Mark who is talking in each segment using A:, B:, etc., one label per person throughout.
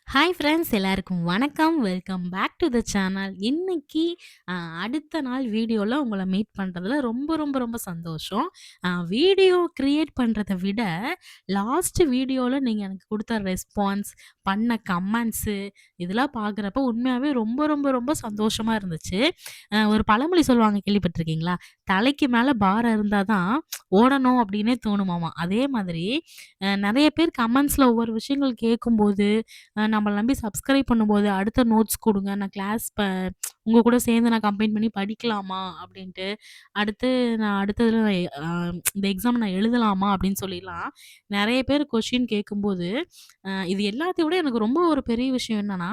A: Hi friends எல்லாருக்கும் வணக்கம். Welcome back to the channel. இன்னைக்கு அ அடுத்த நாள் வீடியோல உங்கள மீட் பண்றதுல ரொம்ப ரொம்ப ரொம்ப சந்தோஷம். வீடியோ கிரியேட் பண்றத விட, லாஸ்ட் வீடியோல நீங்க எனக்கு குடுத்த ரெஸ்பான்ஸ், பண்ண கமெண்ட்ஸு இதெல்லாம் பார்க்குறப்போ உண்மையாவே ரொம்ப ரொம்ப ரொம்ப சந்தோஷமா இருந்துச்சு. ஒரு பழமொழி சொல்லுவாங்க கேள்விப்பட்டுருக்கீங்களா? "தலைக்கு மேல பாரம் இருந்தா தான் ஓடணும்" அப்படின்னே தோணுமாமா. அதே மாதிரி நெறைய பேர் கமெண்ட்ஸ்ல ஒவ்வொரு விஷயங்கள் கேட்கும்போது நம்மள நம்பி சப்ஸ்கிரைப் பண்ணும்போது, அடுத்த நோட்ஸ் குடுங்க. நான் கிளாஸ் உங்க கூட சேர்ந்து நான் கம்பைன் பண்ணி படிக்கலாமா? அப்படின்ட்டு. அடுத்து நான் அடுத்ததுல அ இந்த எக்ஸாம் நான் எழுதலாமா? அப்படின்னு சொல்லிலாம் நெறைய பேர் கொஸ்டின் கேட்கும்போது, இது எல்லாத்தையும் விட எனக்கு ரொம்ப ஒரு பெரிய விஷயம் என்னன்னா,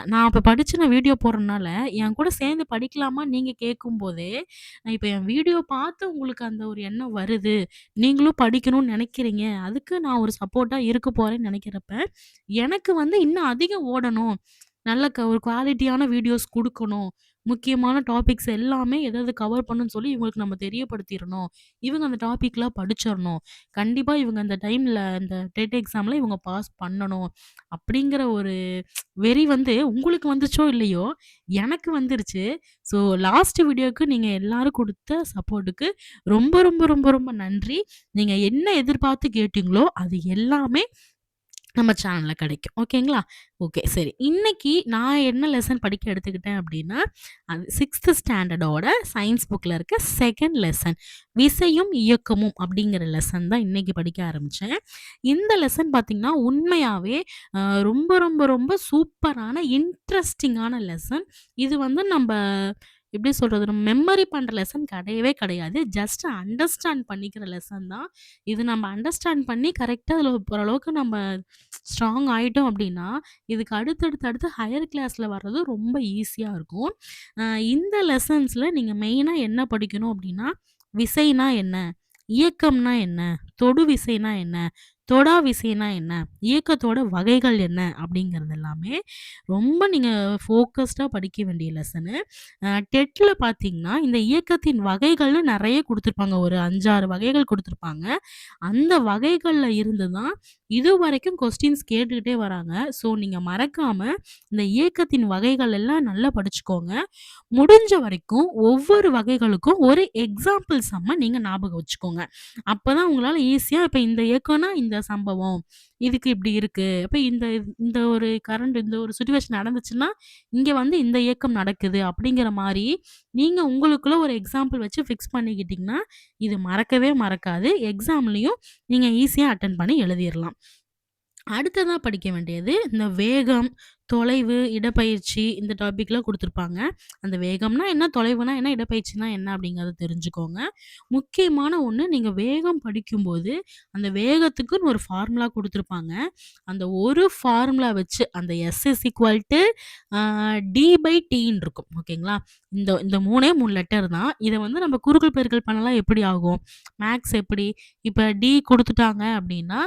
A: நான் இப்ப படிச்சு நான் வீடியோ போடுறனால, என் கூட சேர்ந்து படிக்கலாமான்னு நீங்க கேட்கும்போதே, இப்ப என் வீடியோ பார்த்து உங்களுக்கு அந்த ஒரு எண்ணம் வருது. நீங்களும் படிக்கணும்னு நெனைக்கிறீங்க. அதுக்கு நான் ஒரு சப்போர்ட்டா இருக்க போறேன்னு நெனைக்கிறப்ப, எனக்கு வந்து இன்னும் அதிகம் ஓடணும். நல்ல ஒரு குவாலிட்டியான வீடியோஸ் குடுக்கணும். முக்கியமான டாபிக்ஸ் எல்லாமே எத எது கவர் பண்ணுன்னு சொல்லி இவங்களுக்கு நம்ம தெரியப்படுத்திறணும். இவங்க அந்த டாபிக்லாம் படிச்சிறணும். கண்டிப்பா இவங்க அந்த டைம்ல இந்த டெட் எக்ஸாம்ல இவங்க பாஸ் பண்ணணும். அப்படிங்கிற ஒரு வெறி வந்து உங்களுக்கு வந்துச்சோ இல்லையோ, எனக்கு வந்துருச்சு. ஸோ லாஸ்ட் வீடியோக்கு நீங்க எல்லாரும் குடுத்த சப்போர்ட்டுக்கு ரொம்ப ரொம்ப ரொம்ப ரொம்ப நன்றி. நீங்க என்ன எதிர்பார்த்து கேட்டீங்களோ, அது எல்லாமே நம்ம சேனல்ல கிடைக்கும். ஓகேங்களா? ஓகே சரி. இன்னைக்கு நான் என்ன லெசன் படிக்க எடுத்துக்கிட்டேன் அப்டின்னா, அது 6த் ஸ்டாண்டர்டோட சயன்ஸ் புக்ல இருக்க 2ண்ட் லெசன். விசையும் இயக்கமும் அப்டிங்கிற லெசன் தான் இன்னைக்கு படிக்க ஆரம்பிச்சேன். இந்த லெசன் பார்த்தீங்கன்னா, உண்மையாவே அ ரொம்ப ரொம்ப ரொம்ப சூப்பரான இன்ட்ரஸ்டிங்கான லெசன். இது வந்து நம்ப எப்டி சொல்றது? நம்ம மெமரி பண்ற லெசன் கிடையவே கிடையாது. ஜஸ்ட் அண்டர்ஸ்டாண்ட் பண்ணிக்கிற லெசன் தான். இது நம்ம அண்டர்ஸ்டாண்ட் பண்ணி கரெக்ட்டா அதில ஓரளவுக்கு நம்ம ஸ்ட்ராங் ஆயிட்டோம் அப்டின்னா, இதுக்கு அடுத்து ஹையர் கிளாஸ்ல வர்றது ரொம்ப ஈஸியா இருக்கும். அ இந்த லெசன்ஸ்ல நீங்க மெயினா என்ன படிக்கணும் அப்டின்னா, விசைனா என்ன? இயக்கம்னா என்ன? தொடு விசைனா என்ன? தொடா விசைனா என்ன? இயக்கத்தோட வகைகள் என்ன? அப்டிங்கிறது எல்லாமே ரொம்ப நீங்க ஃபோக்கஸ்டா படிக்க வேண்டிய லெசனு. டெட்ல பார்த்தீங்கன்னா, இந்த இயக்கத்தின் வகைகள்னு நெறைய குடுத்துருப்பாங்க. ஒரு 5, 6 வகைகள் குடுத்துருப்பாங்க. அந்த வகைகள்ல இருந்து தான் இதுவரைக்கும் கொஸ்டின்ஸ் கேட்டுக்கிட்டே வராங்க. ஸோ, நீங்க மறக்காம இந்த இயக்கத்தின் வகைகள் எல்லாம் நல்லா படிச்சுக்கோங்க. முடிஞ்ச வரைக்கும் ஒவ்வொரு வகைகளுக்கும் ஒரு எக்ஸாம்பிள் சம்ம நீங்க ஞாபகம் வச்சுக்கோங்க. அப்பதான் உங்களால ஈஸியா இப்ப இந்த இயக்கம்னா இந்த சம்பவம். இதுக்கு இப்படி இருக்கு. அப்ப இந்த இந்த ஒரு இந்த ஒரு சிச்சுவேஷன் நடந்துச்சுன்னா, இங்க வந்து இந்த இயக்கம் நடக்குது அப்படிங்கிற மாரி, நீங்க உங்களுக்குள்ள ஒரு எக்ஸாம்பிள் வச்சு ஃபிக்ஸ் பண்ணிக்கிட்டீங்கன்னா, இது மறக்கவே மறக்காது. எக்ஸாம்லயும் நீங்க ஈஸியா அட்டெண்ட் பண்ணி எழுதிறலாம். அடுத்ததா படிக்க வேண்டியது, இந்த வேகம், தொலைவு, இடப்பெயர்ச்சி இந்த டாபிக்லாம் குடுத்துருப்பாங்க. அந்த வேகம்னா என்ன? தொலைவுனா என்ன? இடப்பெயர்ச்சினா என்ன? அப்படிங்கிறத தெரிஞ்சுக்கோங்க. முக்கியமான ஒண்ணு, நீங்க வேகம் படிக்கும்போது, அந்த வேகத்துக்குன்னு ஒரு ஃபார்முலா குடுத்துருப்பாங்க. அந்த ஒரு ஃபார்முலா வச்சு, அந்த S இஸ் ஈக்குவல் டூ D/Tன்னு இருக்கும். ஓகேங்களா? இந்த இந்த 3ஏ 3 லெட்டர் தான். இத வந்து நம்ம குறுக்கல், பெருக்கல் பண்ணலாம் எப்படி ஆகும்? மேத்ஸ் எப்படி? இப்ப D குடுத்துட்டாங்க அப்படின்னா,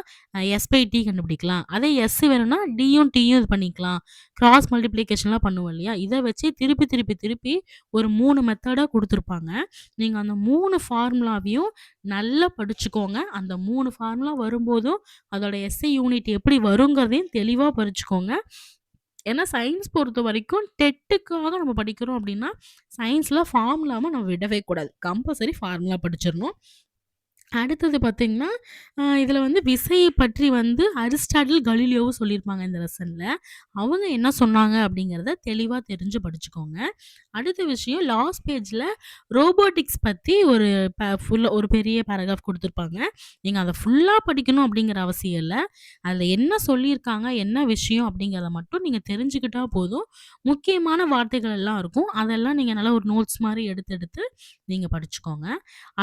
A: S/T கண்டுபிடிக்கலாம். அதே S வேணும்னா Dயும் Tயும் இது பண்ணிக்கலாம். கிராஸ் மல்டிப்ளிகேஷன்லாம் பண்ணுவோம் இல்லையா? இத வச்சு திருப்பி, திருப்பி, திருப்பி ஒரு 3 மெத்தடா குடுத்துருப்பாங்க. நீங்க அந்த 3 ஃபார்முலாவையும் நல்லா படிச்சுக்கோங்க. அந்த 3 ஃபார்முலா வரும்போதும், அதோட SI யூனிட் எப்படி வருங்கிறதையும் தெளிவா படிச்சுக்கோங்க. ஏன்னா சயின்ஸ் பொறுத்தவரைக்கும் டெட்டுக்காக நம்ம படிக்கிறோம் அப்படின்னா, சயின்ஸ்ல ஃபார்முலாவ நம்ம விடவே கூடாது. கம்பல்சரி ஃபார்முலா படிச்சிரணும். அடுத்தது பார்த்தீங்கன்னா, இதில வந்து விசைய பற்றி வந்து அரிஸ்டாட்டில், கலீலியோவும் சொல்லியிருப்பாங்க இந்த லெசன்ல. அவங்க என்ன சொன்னாங்க அப்படிங்கிறத தெளிவா தெரிஞ்சு படிச்சுக்கோங்க. அடுத்த விஷயம் லாஸ்ட் பேஜ்ல ரோபோட்டிக்ஸ் பத்தி ஒரு ஃபுல்லா ஒரு பெரிய பேராகிராஃப் குடுத்துருப்பாங்க. நீங்க அத ஃபுல்லா படிக்கணும் அப்படிங்கிற அவசியம் இல்ல. அதில என்ன சொல்லியிருக்காங்க, என்ன விஷயம் அப்படிங்கிறத மட்டும் நீங்க தெரிஞ்சுக்கிட்டா போதும். முக்கியமான வார்த்தைகள் எல்லாம் இருக்கும். அதெல்லாம் நீங்க நல்லா ஒரு நோட்ஸ் மாரி எடுத்து, எடுத்து நீங்க படிச்சுக்கோங்க.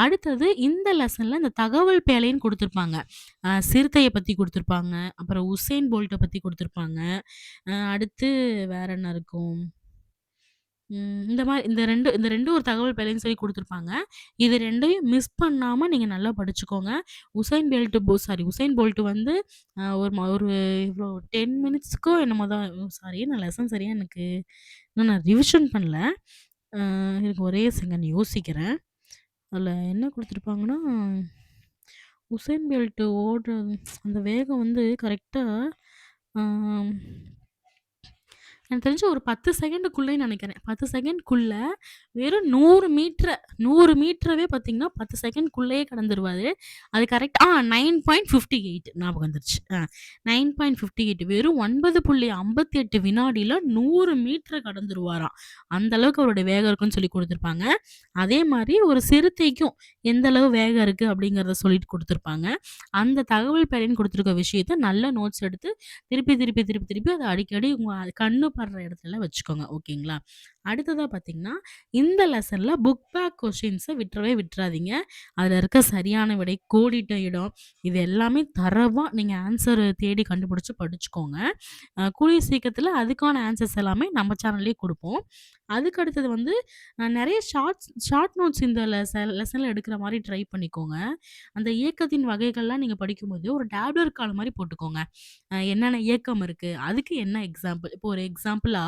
A: அடுத்தது இந்த லெசன்ல இந்த தகவல் பேழைன்னு குடுத்துருப்பாங்க. சிறுத்தைய பத்தி குடுத்துருப்பாங்க. அப்புறம் உசேன் போல்ட்ட பத்தி குடுத்துருப்பாங்க. அடுத்து வேற என்ன இருக்கும்? இந்த மாரி இந்த 2 ஒரு தகவல் பேழைன்னு சொல்லி குடுத்துருப்பாங்க. இது 2யும் மிஸ் பண்ணாம நீங்க நல்லா படிச்சுக்கோங்க. உசேன் போல்ட் வந்து ஒரு இவ்ளோ 10 மினிட்ஸ்க்கோ என்னமோ தான் சாரி நான் லெசன் சரியா எனக்கு இன்னும் நான் ரிவிஷன் பண்ணல. அ எனக்கு ஒரே செகண்ட் யோசிக்கிறேன். அதில என்ன குடுத்துருப்பாங்கன்னா, உசேன் பெல்ட் ஓடுற அந்த வேகம் வந்து கரெக்ட்டா ஆ எனக்கு தெரிஞ்சு ஒரு 10 செகண்டுக்குள்ளேன்னு நெனைக்கிறேன். 10 செகண்ட்குள்ள வெறும் 100 மீட்டரவே பார்த்தீங்கன்னா, 10 செகண்ட்குள்ளேயே கடந்துருவாரு. அது கரெக்ட்டா 9.58 ஞாபகம் வந்துருச்சு. 9.58 வெறும் 9.58 வினாடில 100 மீட்டர கடந்துருவாராம். அந்த அளவுக்கு அவருடைய வேகம் இருக்குன்னு சொல்லிக் குடுத்துருப்பாங்க. அதே மாரி ஒரு சிறுத்தைக்கும் எந்த அளவு வேகம் இருக்கு அப்படிங்கிறத சொல்லிட்டு குடுத்துருப்பாங்க. அந்த தகவல் பெறைன்னு குடுத்துருக்க விஷயத்த நல்லா நோட்ஸ் எடுத்து திருப்பி அத அடிக்கடி உங்க கண்ணு படுற இடத்துல வச்சுக்கோங்க. ஓகேங்களா? அடுத்ததா பார்த்தீங்கன்னா, இந்த லெசன்ல புக் பேக் கொஸ்டின்ஸ விட்டுறவே விட்டுறாதீங்க. அதுல இருக்க சரியான விடை, கோடிட்ட இடம் இது எல்லாமே தரோவா நீங்க ஆன்ஸர் தேடி கண்டுபிடிச்சு படிச்சுக்கோங்க. கூடிய சீக்கிரத்துல அதுக்கான ஆன்சர்ஸ் எல்லாமே நம்ம சேனல்லயே குடுப்போம். அதுக்கு அடுத்தது வந்து நெறைய ஷார்ட் நோட்ஸ் இந்த லெசன்ல எடுக்கிற மாரி ட்ரை பண்ணிக்கோங்க. அந்த இயக்கத்தின் வகைகள்லாம் நீங்க படிக்கும்போது ஒரு டேப்லர் காலம் மாரி போட்டுக்கோங்க. என்னென்ன இயக்கம் இருக்கு? அதுக்கு என்ன எக்ஸாம்பிள்? இப்போ ஒரு எக்ஸாம்பிளா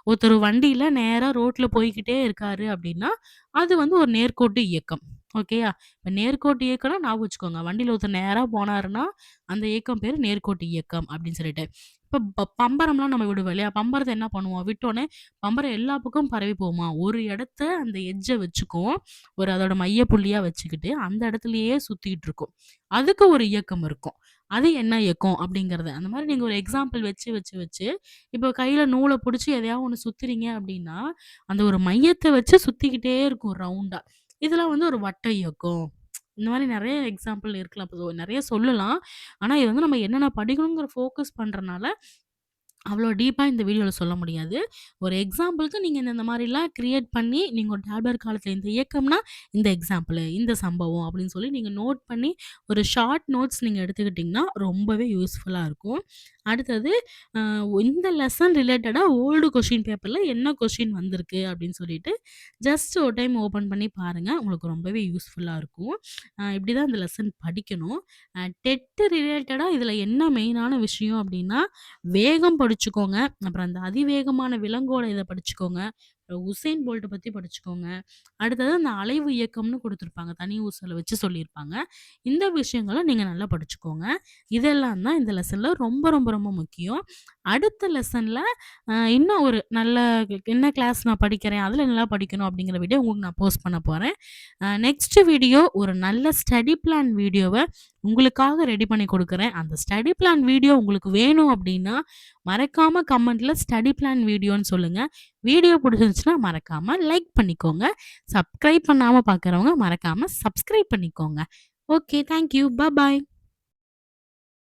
A: ஒருத்தர் வண்டியில நேரா ரோட்ல போய்க்கிட்டே இருக்காரு அப்டின்னா, அது வந்து ஒரு நேர்கோட்டு இயக்கம். ஓகேயா? இப்ப நேர்கோட்டு இயக்கம்னா ஞாபகம் வச்சுக்கோங்க. வண்டியில ஒருத்தர் நேரா போனாருன்னா, அந்த இயக்கம் பேரு நேர்கோட்டு இயக்கம் அப்டின்னு சொல்லிட்டு. இப்ப பம்பரம்லாம் நம்ம விடுவோம் இல்லையா? பம்பரத்த என்ன பண்ணுவோம்? விட்டோனே பம்பரம் எல்லா பக்கமும் பரவி போகுமா? ஒரு இடத்த அந்த எட்ஜ வச்சுக்கும். ஒரு அதோட மைய புள்ளியா வச்சுக்கிட்டு, அந்த இடத்துலயே சுத்திட்டு இருக்கும். அதுக்கு ஒரு இயக்கம் இருக்கும். அது என்ன இயக்கம் அப்படிங்கிறது. அந்த மாரி நீங்க ஒரு எக்ஸாம்பிள் வச்சு, இப்போ கையில நூல புடிச்சு எதையாவது ஒண்ணு சுத்துறீங்க அப்படின்னா, அந்த ஒரு மையத்த வச்சு சுத்திக்கிட்டே இருக்கும் ரவுண்டா. இதெல்லாம் வந்து ஒரு வட்ட இயக்கம். இந்த மாரி நெறைய எக்ஸாம்பிள் இருக்கலாம். இப்போ நெறைய சொல்லலாம். ஆனா, இது வந்து நம்ம என்னென்ன படிக்கணுங்கிற ஃபோக்கஸ் பண்றனால, அவ்வளோ டீப்பா இந்த வீடியோல சொல்ல முடியாது. ஒரு எக்ஸாம்பிளுக்கு நீங்க இந்த மாரிலாம் கிரியேட் பண்ணி, நீங்க ஒரு டேப்லர் காலத்துல இந்த இயக்கம்னா, இந்த எக்ஸாம்பிளு, இந்த சம்பவம் அப்படின்னு சொல்லி நீங்க நோட் பண்ணி, ஒரு ஷார்ட் நோட்ஸ் நீங்க எடுத்துக்கிட்டீங்கன்னா, ரொம்பவே யூஸ்ஃபுல்லா இருக்கும். அடுத்தது அ இந்த லெசன் ரிலேட்டடா ஓல்டு கொஸ்டின் பேப்பர்ல என்ன கொஸ்டின் வந்திருக்கு அப்படின்னு சொல்லிட்டு, ஜஸ்ட் ஒரு டைம் ஓப்பன் பண்ணி பாருங்க. உங்களுக்கு ரொம்பவே யூஸ்ஃபுல்லா இருக்கும். இப்படிதான் இந்த லெசன் படிக்கணும். டெட் ரிலேட்டடா இதுல என்ன மெயினான விஷயம் அப்படின்னா, வேகம் படிச்சுக்கோங்க. அப்புறம் அந்த அதிவேகமான விலங்கோட இத படிச்சுக்கோங்க. அப்புறம் உசேன் போல்ட்ட பத்தி படிச்சுக்கோங்க. அடுத்தது அந்த அலைவு இயக்கம்னு குடுத்துருப்பாங்க. தனி ஊசல வச்சு சொல்லியிருப்பாங்க. இந்த விஷயங்கள நீங்க நல்லா படிச்சுக்கோங்க. இதெல்லாம் தான் இந்த லெசன்ல ரொம்ப முக்கியம். அடுத்த லெசன்ல இன்னும் ஒரு நல்ல என்ன கிளாஸ் நான் படிக்கிறேன், அதுல என்னலாம் படிக்கணும் அப்படிங்கிற வீடியோ உங்களுக்கு நான் போஸ்ட் பண்ண போறேன். நெக்ஸ்ட் வீடியோ ஒரு நல்ல ஸ்டடி பிளான் வீடியோவ உங்களுக்காக ரெடி பண்ணி குடுக்குறேன். அந்த ஸ்டடி பிளான் வீடியோ உங்களுக்கு வேணும் அப்டின்னா, மறக்காம கமெண்ட்ல ஸ்டடி பிளான் வீடியோன்னு சொல்லுங்க. வீடியோ புடிச்சிருந்துச்சுன்னா மறக்காம லைக் பண்ணிக்கோங்க. சப்ஸ்கிரைப் பண்ணாம பார்க்குறவங்க மறக்காம சப்ஸ்கிரைப் பண்ணிக்கோங்க. ஓகே. Thank you. பாய்.